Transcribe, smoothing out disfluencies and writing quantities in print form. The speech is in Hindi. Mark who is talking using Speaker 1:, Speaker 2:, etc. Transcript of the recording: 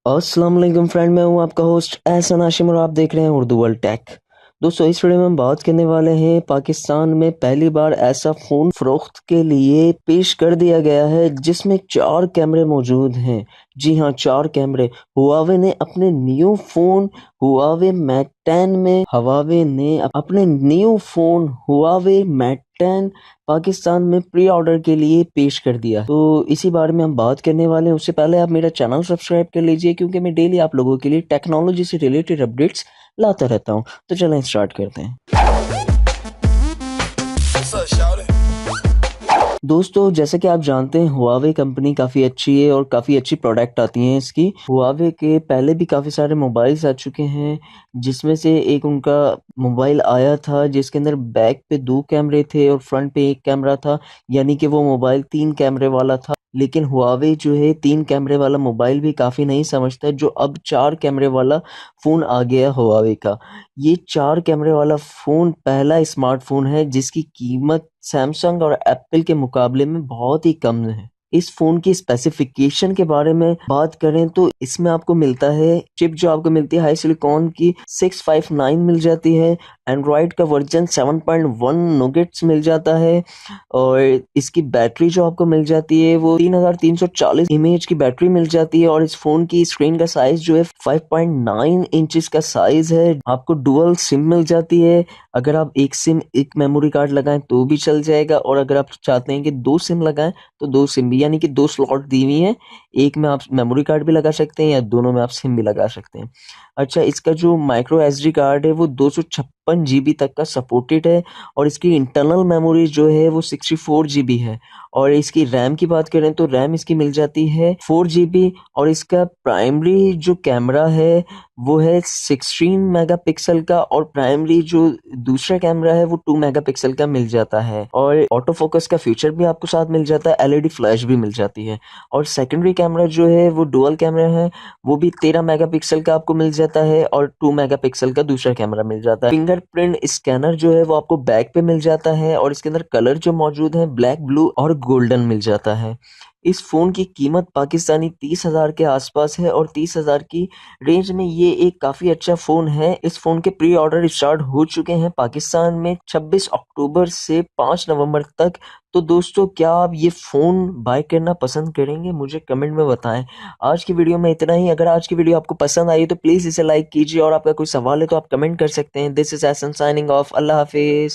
Speaker 1: अस्सलाम वालेकुम फ्रेंड, मैं हूं आपका होस्ट एहसन हाशिम और आप देख रहे हैं उर्दू वर्ल्ड टेक। दोस्तों, इस वीडियो में हम बात करने वाले हैं पाकिस्तान में पहली बार ऐसा फ़ोन फ़रोख्त के लिए पेश कर दिया गया है जिसमें 4 कैमरे मौजूद हैं। जी हाँ, 4 कैमरे। हुआवे ने अपने न्यू फ़ोन हुआवे मैट 10 में हुआवे ने अपने new phone Huawei Mate 10 Pakistan में प्री ऑर्डर के लिए पेश कर दिया। तो इसी बारे में हम बात करने वाले हैं। उससे पहले आप मेरा चैनल सब्सक्राइब कर लीजिए क्योंकि मैं डेली आप लोगों के लिए टेक्नोलॉजी से रिलेटेड अपडेट्स लाता रहता हूँ। तो चलें स्टार्ट करते हैं। दोस्तों, जैसे कि आप जानते हैं हुआवे कंपनी काफ़ी अच्छी है और काफ़ी अच्छी प्रोडक्ट आती हैं इसकी। हुआवे के पहले भी काफ़ी सारे मोबाइल्स आ चुके हैं, जिसमें से एक उनका मोबाइल आया था जिसके अंदर बैक पे 2 कैमरे थे और फ्रंट पे 1 कैमरा था, यानी कि वो मोबाइल 3 कैमरे वाला था। लेकिन हुआवे जो है 3 कैमरे वाला मोबाइल भी काफ़ी नहीं समझता, जो अब 4 कैमरे वाला फ़ोन आ गया हुआवे का। ये 4 कैमरे वाला फ़ोन पहला स्मार्टफ़ोन है जिसकी कीमत सैमसंग और एप्पल के मुकाबले में बहुत ही कम है। इस फ़ोन की स्पेसिफ़िकेशन के बारे में बात करें तो इसमें आपको मिलता है चिप, जो आपको मिलती है हाई सिलिकॉन की 659 मिल जाती है। एंड्रॉयड का वर्जन 7.1 नोगेट्स मिल जाता है और इसकी बैटरी जो आपको मिल जाती है वो 3340 mAh की बैटरी मिल जाती है और इस फ़ोन की स्क्रीन का साइज़ जो है 5.9 इंचेस का साइज़ है। आपको डुअल सिम मिल जाती है। अगर आप एक सिम एक मेमोरी कार्ड लगाएं तो भी चल जाएगा और अगर आप चाहते हैं कि 2 सिम लगाएं तो 2 सिम भी, यानी कि 2 स्लॉट दी हुई हैं। एक में आप मेमोरी कार्ड भी लगा सकते हैं या दोनों में आप सिम भी लगा सकते हैं। अच्छा, इसका जो माइक्रो एसडी कार्ड है वो 256 जीबी तक का सपोर्टेड है और इसकी इंटरनल मेमोरी जो है वो 64 जीबी है। और इसकी रैम की बात करें तो रैम इसकी मिल जाती है 4 जीबी और इसका प्राइमरी जो कैमरा है वो है 16 मेगापिक्सल का और प्राइमरी जो दूसरा कैमरा है वो 2 मेगापिक्सल का मिल जाता है। और ऑटो फोकस का फीचर भी आपको साथ मिल जाता है, एलईडी फ्लैश भी मिल जाती है। और सेकेंडरी कैमरा जो है वो डुअल कैमरा है, वो भी 13 मेगापिक्सल का आपको मिल जाता है और 2 मेगापिक्सल का दूसरा कैमरा मिल जाता है। फिंगरप्रिंट स्कैनर जो है वो आपको बैक पे मिल जाता है और इसके अंदर कलर जो मौजूद है ब्लैक, ब्लू और गोल्डन मिल जाता है। इस फ़ोन की कीमत पाकिस्तानी 30,000 के आसपास है और 30,000 की रेंज में ये एक काफ़ी अच्छा फ़ोन है। इस फ़ोन के प्री ऑर्डर स्टार्ट हो चुके हैं पाकिस्तान में 26 अक्टूबर से 5 नवंबर तक। तो दोस्तों, क्या आप ये फ़ोन बाय करना पसंद करेंगे? मुझे कमेंट में बताएं। आज की वीडियो में इतना ही। अगर आज की वीडियो आपको पसंद आई तो प्लीज़ इसे लाइक कीजिए और आपका कोई सवाल है तो आप कमेंट कर सकते हैं। This is Ehsan signing off. अल्लाह हाफिज़।